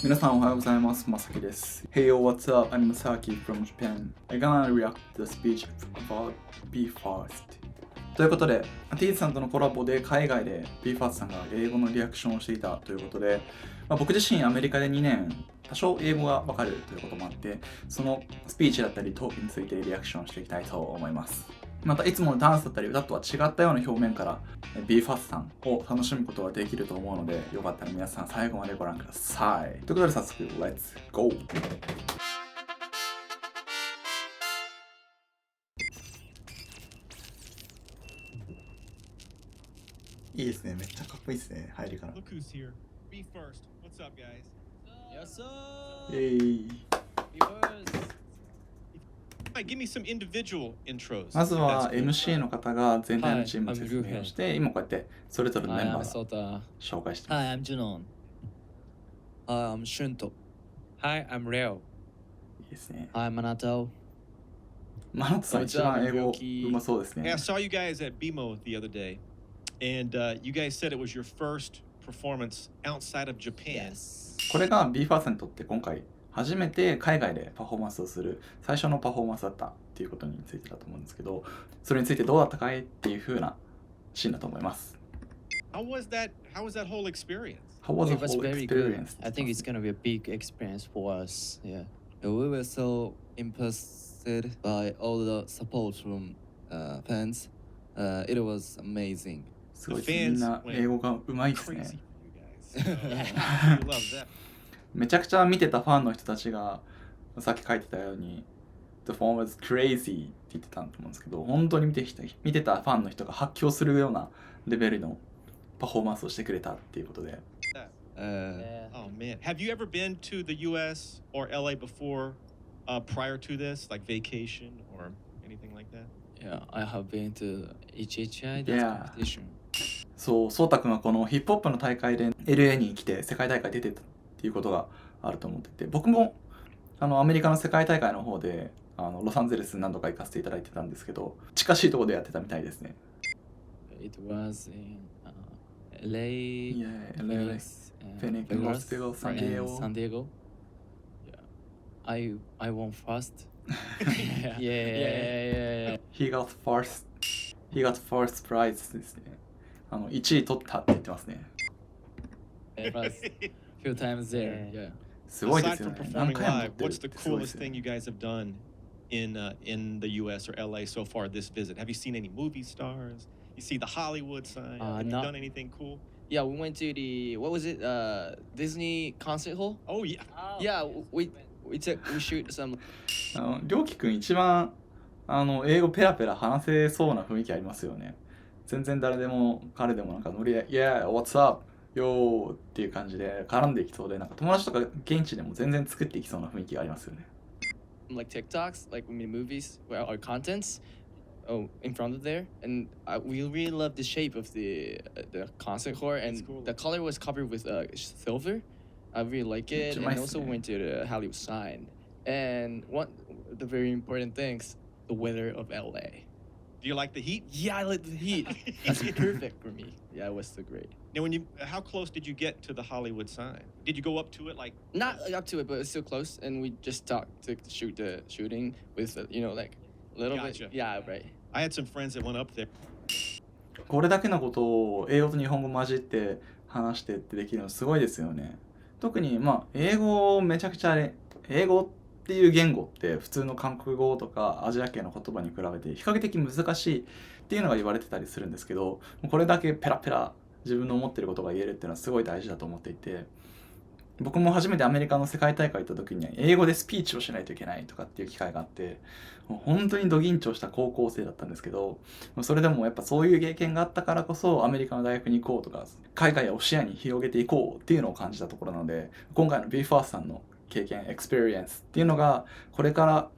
皆さんおはようございます。まさきです。Hey yo, what's up? I'm Masaki from Japan. I'm gonna react to the speech about BE:FIRST. ということで、T さんとのコラボで海外で BE:FIRST さんが英語のリアクションをしていたということで、僕自身アメリカで2年、多少英語がわかるということもあって、そのスピーチだったりトークについてリアクションしていきたいと思います。またいつものダンスだったり歌とは違ったような表面から BE:FIRST さんを楽しむことができると思うので、よかったら皆さん最後までご覧ください。ということで早速 Let's go! いいですね。めっちゃかっこいいですね。入りから。 Look who's here. Be first. What's up, guys? Yes, sir. イェイ。 Hi, give me some individual intros. まずは That's cool. MC の方が全体のチームの説明をして、今こうやってそれぞれのメ Hi, ンバ I'm ーが Sota. 紹介してま Hi, I'm Junon. Hi, I'm Shunto. Hi, I'm Reo. す。いいですね。 Hi, Manato. マナトさん一番英語うまそうです Hey, ね I。saw you guys at BMO the other day, and you guys said it was your first performance outside of Japan. Yes. これが BE:FIRST にとって今回初めて海外でパフォーマンスをする最初のパフォーマンスだったっていうことについてだと思うんですけど、それについてどうだったかいっていう風なシーンだと思います。 How was that whole experience? How was the It was whole very good. experience? I think it's gonna be a big experience for us. Yeah. We were so impressed by all the support from fans. It was amazing. すごいですね。みんな英語がうまいです Crazy ね。 for you guys. I love that. めちゃくちゃ見てたファンの人たちがさっき書いてたように The phone was crazy って言ってたと思うんですけど、本当に見てたファンの人が発狂するようなレベルのパフォーマンスをしてくれたっていうことで、 Yeah. Oh man, have you ever been to the U.S. or L.A. before, prior to this, like vacation or anything like that? Yeah, I have been to HHI dance Yeah. competition. そう、そうたくんはこのヒップホップの大会で LA に来て世界大会出てたっていうことがあると思ってて、僕もアメリカの世界大会の方でロサンゼルス何度か行かせていただいてたんですけど、近しいところでやってたみたいですね。 It was in LA, Yeah, LA, Phoenix, Phoenix, Las Vegas, San and Diego. San Diego. Yeah, I won first. Yeah. Yeah. He got first prize ですね。1位取ったって言ってますね。 It was few times there. Yeah. すごいで Aside すよ from ね。何 performing 回も取 live, ってる what's っ the てすごいです coolest ね thing you guys have done in the U.S. or L.A. so far this visit? Have you seen any movie stars? You see the Hollywood sign? Have you not- done anything cool? Yeah, we went to the what was it? Disney concert hall. Oh yeah. Yeah, we shoot some. りょうきくん一番英語ペラペラ話せそうな雰囲気ありますよね。全然誰でも彼でもなんかノリで Yeah, what's up? Yo っていう感じで絡んでいきそうで、なんか友達とか現地でも全然作っていきそうな雰囲気がありますよね。Like TikToks, like we made movies where our contents, in front of there, and we really love the shape of the concert hall, and cool. the color was covered with silver. I really like it, and Nice, also man. went to the Hollywood sign. And one the very important things, the weather of LA. Do you like the heat? Yeah, I like the heat. That's perfect for me. Yeah, it was so great. Now, how close did you get to the Hollywood sign? Did you go up to it like? Not up to it, but it's still close, and we just talked to shoot the shooting with like a little Gotcha. bit. Yeah, right. I had some friends that went up there. これだけのことを英語と日本語混じって話してってできるのすごいですよね。特に英語めちゃくちゃ英語っていう言語って普通の韓国語とかアジア系の言葉に比べて比較的難しいっていうのが言われてたりするんですけど、これだけペラペラ自分の思ってることが言えるっていうのはすごい大事だと思っていて、僕も初めてアメリカの世界大会行った時に英語でスピーチをしないといけないとかっていう機会があって、もう本当にド緊張した高校生だったんですけど、それでもやっぱそういう経験があったからこそアメリカの大学に行こうとか海外を視野に広げていこうっていうのを感じたところなので、今回の BE:FIRST さんの経験エクスペリエンスっていうのがこれから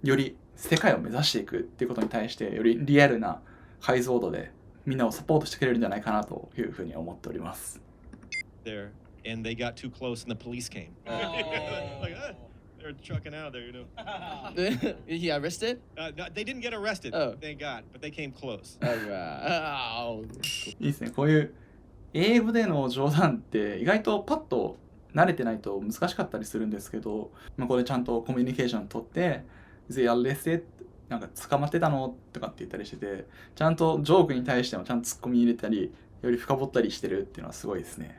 より世界を目指していくっていうことに対してよりリアルな解像度でみんなをサポートしてくれるんじゃないかなというふうに思っております。 There, and they got too close, and the police came. Like, they're trucking out there, you know. He arrested? No, they didn't get arrested, Oh. thank God, but they came close. Oh. いいですね。こういう英語での冗談って意外とパッと慣れてないと難しかったりするんですけど、まあ、これちゃんとコミュニケーション取って「ぜやれせ」なんか捕まってたのとかって言ったりしてて、ちゃんとジョークに対してもちゃんとツッコミ入れたりより深掘ったりしてるっていうのはすごいですね。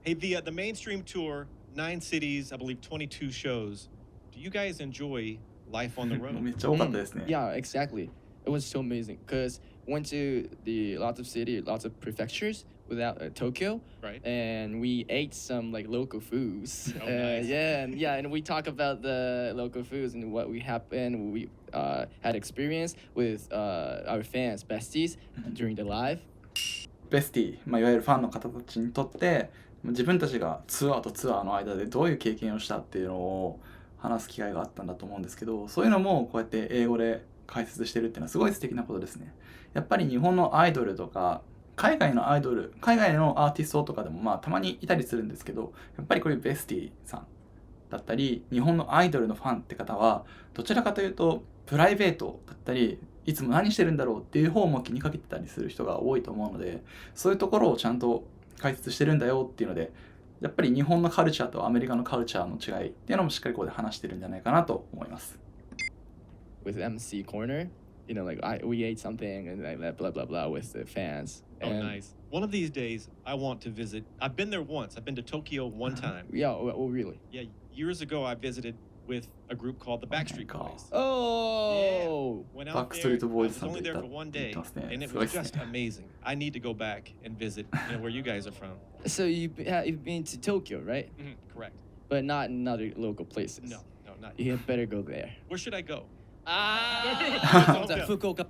Hey, the mainstream tour, 9 cities, I believe 22 shows. Do you guys enjoy life on the め road? っちゃ多かったですね。 Yeah, exactly. It was so amazing because went to the lots of city, lots of prefectures without Tokyo, Right. and we ate some like local foods. Oh, nice. Yeah, and we talk about the local foods and what we happened, we had experience with our fans, besties during the live. ベスティ、まあ、いわゆるファンの方たちにとって自分たちがツアーとツアーの間でどういう経験をしたっていうのを話す機会があったんだと思うんですけど、そういうのもこうやって英語で解説してるっていうのはすごい素敵なことですね。やっぱり日本のアイドルとか海外のアイドル、海外のアーティストとかでもまあたまにいたりするんですけど、やっぱりこういうベスティさんだったり日本のアイドルのファンって方はどちらかというとプライベートだったりいつも何してるんだろうっていう方も気にかけてたりする人が多いと思うので、そういうところをちゃんと解説してるんだよっていうので、やっぱり日本のカルチャーとアメリカのカルチャーの違いっていうのもしっかりここで話してるんじゃないかなと思います。 With MC Corner, you know, like we ate something and like blah blah blah with the fans. Oh, And nice. One of these days, I want to visit. I've been there once. I've been to Tokyo one time. Yeah, oh really? Yeah, years ago, I visited with a group called the Backstreet God. Boys. Oh, Went out Backstreet there. I Boys was only there for one day, and it was just amazing. I need to go back and visit, where you guys are from. so you've been to Tokyo, right? Correct. But not in other local places. No, not. You had better go there. Where should I go? Fukuoka.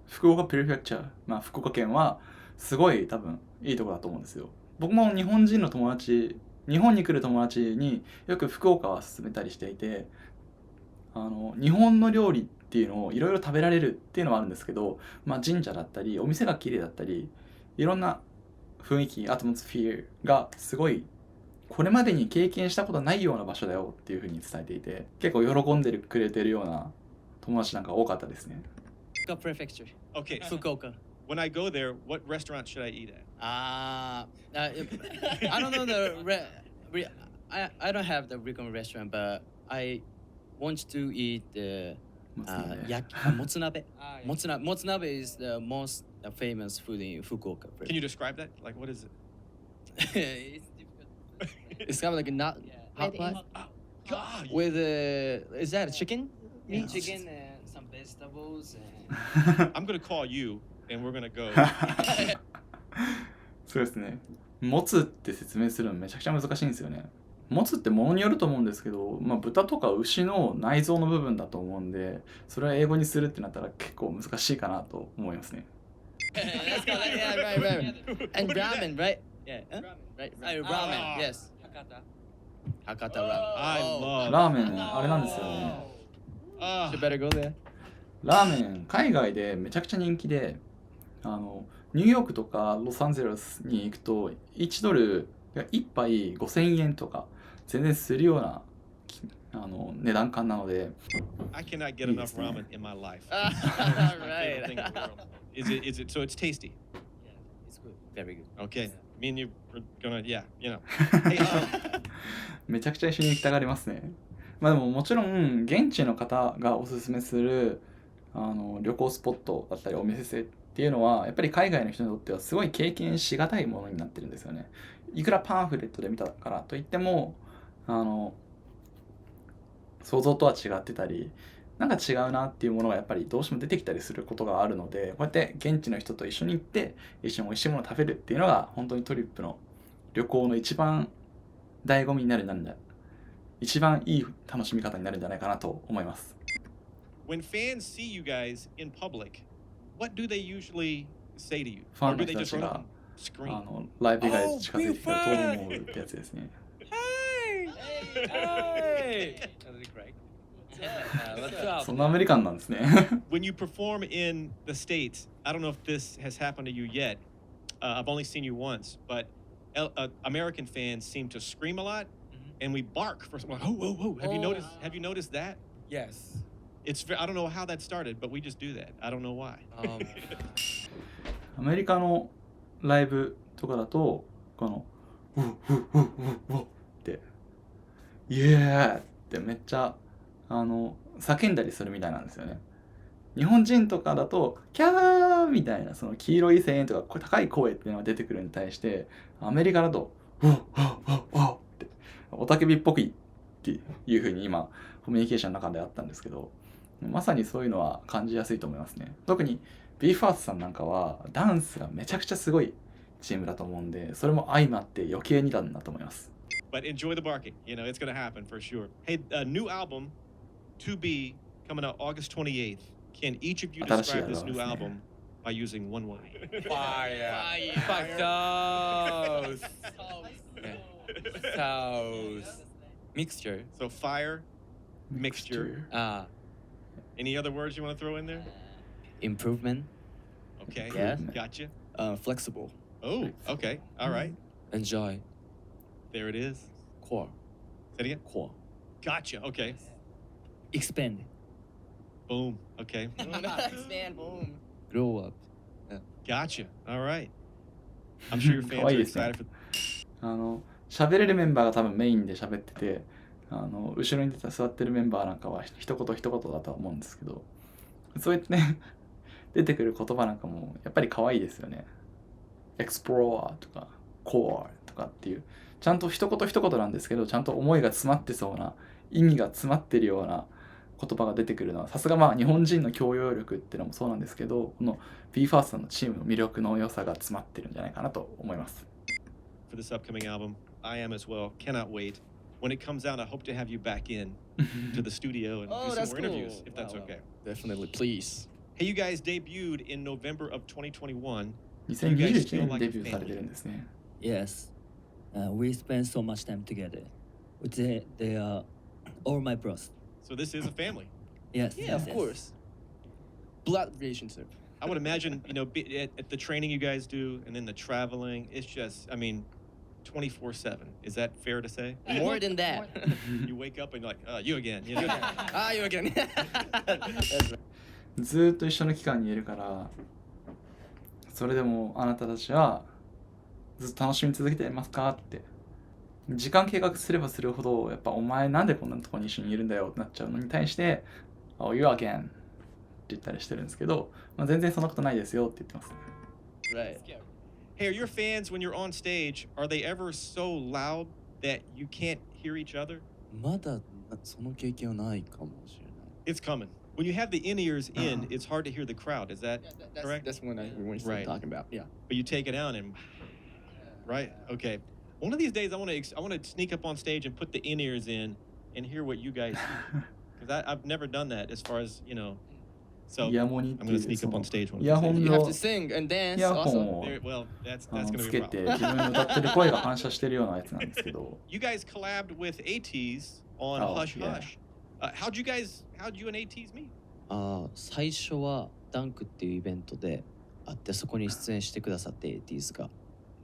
福岡プレフェクチャー、まあ、福岡県はすごい多分いいところだと思うんですよ。僕も日本人の友達、日本に来る友達によく福岡は勧めたりしていて、日本の料理っていうのをいろいろ食べられるっていうのはあるんですけど、まあ、神社だったりお店が綺麗だったりいろんな雰囲気、アトモスフィアがすごいこれまでに経験したことないような場所だよっていうふうに伝えていて、結構喜んでくれてるような友達なんか多かったですね。 Fukuoka Prefecture. Okay. Fukuoka. When I go there, what restaurant should I eat at? I don't know I don't have the recommend restaurant, but I want to eat the もつ鍋 motsunabe. Motsunabe is the most famous food in Fukuoka. Can you describe that? Like, what is it? It's difficult. It's kind of like a not Yeah. hot pot God. with is that a chicken? Yeah, chicken and some vegetables and I'm gonna call you, and we're gonna go. そうですね。もつって説明するのめちゃくちゃ難しいんですよね。もつってものによると思うんですけど、まあ、豚とか牛の内臓の部分だと思うんで、それは英語にするってなったら結構難しいかなと思いますね。 Let's go. Yeah, right. And What is that? ramen, right? yeah. Right. Ramen. Ah. Yes. Hakata ramen. I love. ラーメンあれなんですよね。 Ah, You better go there. ラーメン海外でめちゃくちゃ人気で、ニューヨークとかロサンゼルスに行くと1ドルが1杯5000円とか全然するような値段感なので、 I cannot get enough ramen in my life. All It's my favorite thing in right. the world. Is it so it's tasty? Yeah, it's good. Very good. Okay. Me and you are gonna, yeah, you know. Hey, めちゃくちゃ一緒に行きたがりますね。まあでももちろん現地の方がおすすめする旅行スポットだったりお店性っていうのはやっぱり海外の人にとってはすごい経験しがたいものになってるんですよね。いくらパンフレットで見たからといっても想像とは違ってたりなんか違うなっていうものがやっぱりどうしても出てきたりすることがあるので、こうやって現地の人と一緒に行って一緒に美味しいものを食べるっていうのが本当にトリップの旅行の一番醍醐味になるんだ、一番いい楽しみ方になるんじゃないかなと思います。 when fans see you guys in public, what do they usually say to you? ファ Or ン do の they 人た just ち run が up and scream? ライブ以外で近づいてきたらどう思うってやつですね。 Hey! That was great. What's up? そんなアメリカンなんですね。 When you perform in the States, I don't know if this has happened to you yet. I've only seen you once, but American fans seem to scream a lot, and we bark for someone. Oh, whoa, whoa! Have you noticed? Have you noticed that? Yes. I don't know how that started, but we just do that. I don't know why. アメリカのライブとかだとこのウッウッウッウッウッってイエーってめっちゃ叫んだりするみたいなんですよね。日本人とかだとキャーみたいなその黄色い声援とか高い声っていうのが出てくるに対して、アメリカだとウォッウォッウォッウォッって雄たけびっぽくっていう風に今コミュニケーションの中であったんですけど、まさにそういうのは感じやすいと思いますね。特に BE:FIRST さんなんかはダンスがめちゃくちゃすごいチームだと思うんで、それも相まって余計になんだと思います。 But enjoy the barking. You know, it's going to happen for sure. Hey, new album, To Be, coming out August 28th. Can each of you 新しい describe this アル new バムですね。 album by using one word? Fire. Fuck those. Sauce. Mixture. So fire, mixture. Any other words you want to throw in there? Improvement. Okay. Yeah. Gotcha. Flexible. Oh, okay. All right. Enjoy. There it is. Core. Say it again. Core. Gotcha. Okay. Expand. Boom. Okay. Expand. Boom. Grow up. Gotcha. All right. I'm sure your 可 fans 愛い are ですね。 excited for. 喋れるメンバーが多分メインで喋ってて、後ろに座ってるメンバーなんかは一言一言だとは思うんですけど、そうやってね出てくる言葉なんかもやっぱり可愛いですよね。Explorer とか Core とかっていうちゃんと一言一言なんですけど、ちゃんと思いが詰まってそうな、意味が詰まってるような言葉が出てくるのはさすがまあ日本人の教養力っていうのもそうなんですけど、この BE:FIRST のチームの魅力の良さが詰まってるんじゃないかなと思います。For this upcoming album. I am as well. Cannot wait. When it comes out, I hope to have you back in to the studio and Oh, do some that's more cool. interviews, if that's Wow, wow. okay. Definitely, please. Hey, you guys debuted in November of 2021. 2021年デビューされてるんですね。Yes, we spend so much time together. They are all my bros. So this is a family. Yes. Yeah, yes, of yes. course. Blood relationship. I would imagine, at the training you guys do and then the traveling, it's just, I mean, 24/7. Is that fair to say? More than that. You wake up and you're like, you again. You know? You again. That's right. ずーっと一緒の期間にいるから、それでもあなたたちはずっと楽しみ続けていますかって時間計画すればするほど、やっぱお前なんでこんなとこに一緒にいるんだよってなっちゃうのに対してOh, you again って言ったりしてるんですけど、全然そんなことないですよって言ってますね。 Right. Hey, are your fans, when you're on stage, are they ever so loud that you can't hear each other? まだその経験はないかもしれない。 It's coming. When you have the in-ears in, it's hard to hear the crowd. Is that correct? That's when we started Right. talking about. Yeah. But you take it out and right? Okay. One of these days I want to sneak up on stage and put the in-ears in and hear what you guys hear. Because I've never done that as far as, So イヤモニっ I'm てい going to う sneak そ up on の stage one イヤ of ホ these ン days. You have の to sing and dance イヤホ also. ンを Well, that's going to つ be け a て problem. 自分の歌ってる声が反射してるようなやつなんですけどYou guys collabed with ATEEZ on Oh, Hush yeah. Hush. How'd you and ATEEZ meet? 最初はダンクっていうイベントであって、そこに出演してくださって ATEEZ が。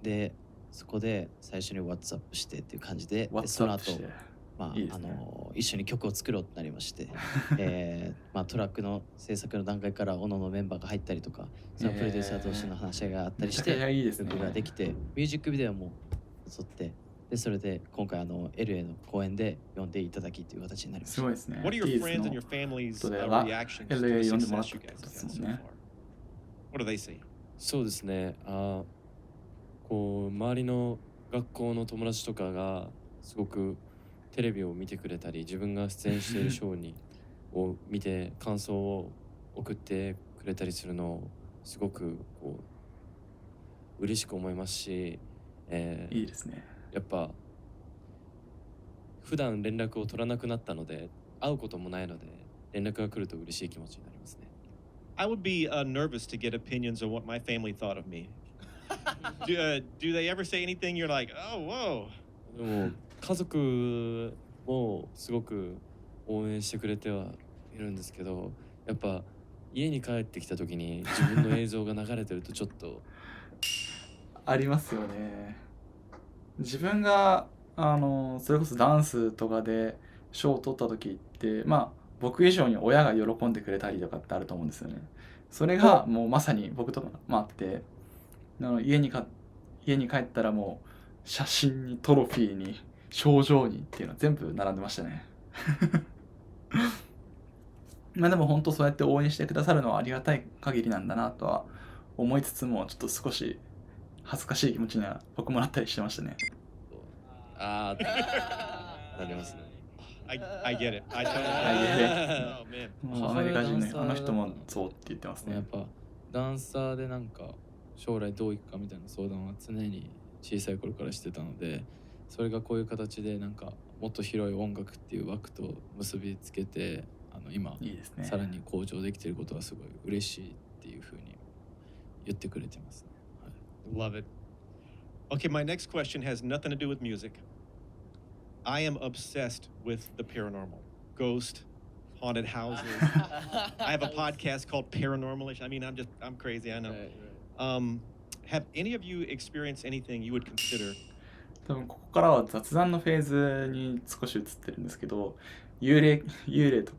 で、そこで最初に WhatsApp してっていう感じで、でその WhatsApp し後ていいですね一緒に曲を作ろうとなりまして、トラックの制作の段階から各々メンバーが入ったりとか、そのプロデューサー同士の話し合いがあったりしめちゃくちゃて、いいですね。曲ができて、ミュージックビデオも撮って、でそれで今回LA の公演で呼んでいただきという形になりました。すごいですね。 What are your Tease friends の and your family's ことでは reactions to LA the 呼んでもらっ success た you ってこと guys で have す had も so んね。 far? What do they say? そうですね。こう周りの学校の友達とかがすごくテレビを見てくれたり、自分が出演しているショーを見て感想を送ってくれたりするのをすごく嬉しく思いますし、いいですね。やっぱ普段連絡を取らなくなったので、会うこともないので連絡が来ると嬉しい気持ちになりますね。I would be nervous to get opinions on what my family thought of me. Do they ever say anything you're like, oh, whoa? でも家族もすごく応援してくれてはいるんですけど、やっぱ家に帰ってきた時に自分の映像が流れてるとちょっとありますよね。自分がそれこそダンスとかで賞を取った時って僕以上に親が喜んでくれたりとかってあると思うんですよね。それがもうまさに僕とかあって家に帰ったらもう写真にトロフィーに症状にっていうのは全部並んでましたね。まあでも本当そうやって応援してくださるのはありがたい限りなんだなとは思いつつも、ちょっと少し恥ずかしい気持ちには僕もなったりしてましたね。あーってなりますね。I get it. I totally I get it. Oh man. もうアメリカ人のあの人もそうって言ってますね。やっぱダンサーでなんか将来どういくかみたいな相談は常に小さい頃からしてたので、それがこういう形でなんかもっと広い音楽っていう枠と結びつけて、今いいですね。さらに向上できていることはすごい嬉しいっていうふうに言ってくれてますね。Love it. Okay, my next question has nothing to do with music. I am obsessed with the paranormal, ghost, haunted houses. I have a podcast called Paranormalish. I mean, I'm crazy. I know. Have any of you experienced anything you would consider? 多分ここからは雑談のフェーズに少し移ってるんですけど、幽霊と、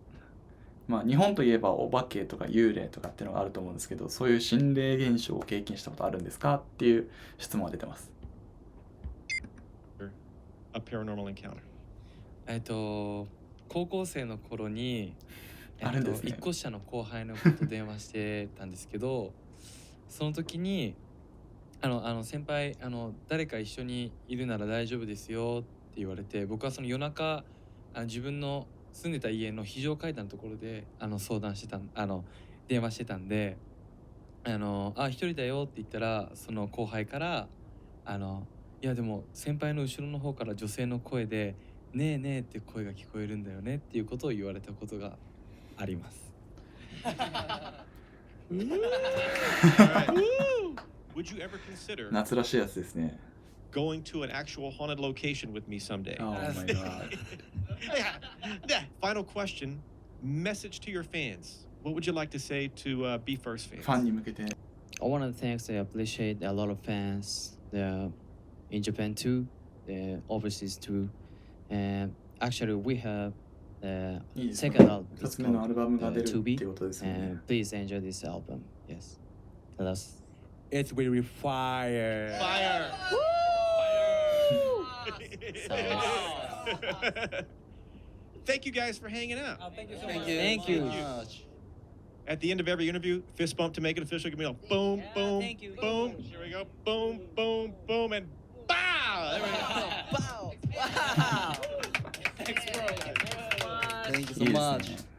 まあ日本といえばお化けとか幽霊とかっていうのがあると思うんですけど、そういう心霊現象を経験したことあるんですかっていう質問が出てます。A paranormal encounter. 高校生の頃に、あるんですね一個下の後輩の子と電話してたんですけど、その時に先輩誰か一緒にいるなら大丈夫ですよって言われて、僕はその夜中自分の住んでた家の非常階段のところで相談してた電話してたんで、一人だよって言ったら、その後輩からいやでも先輩の後ろの方から女性の声でねえねえって声が聞こえるんだよねっていうことを言われたことがあります。Would you ever consider 夏らしいやつですね。going to an actual haunted location with me someday? Oh my god. Yeah. Final question. Message to your fans. What would you like to say to Be First ファン fans? に向けて I want to thank, I appreciate a lot of fans there in Japan too, overseas too. And actually, we have the いいですね。 second album. 2 It's つ目のアルバムが出る To って Be. いうことですよね。 And please enjoy this album. Yes. Tell us. It's really fire. Fire! Thank you guys for hanging out. Thank you. Thank you. At the end of every interview, fist bump to make it official. Give me a boom, boom, thank you. boom. Here we go. Boom, boom, boom, and bow. There we go. Wow. Thanks, bro. Thank you い so い much. ですね。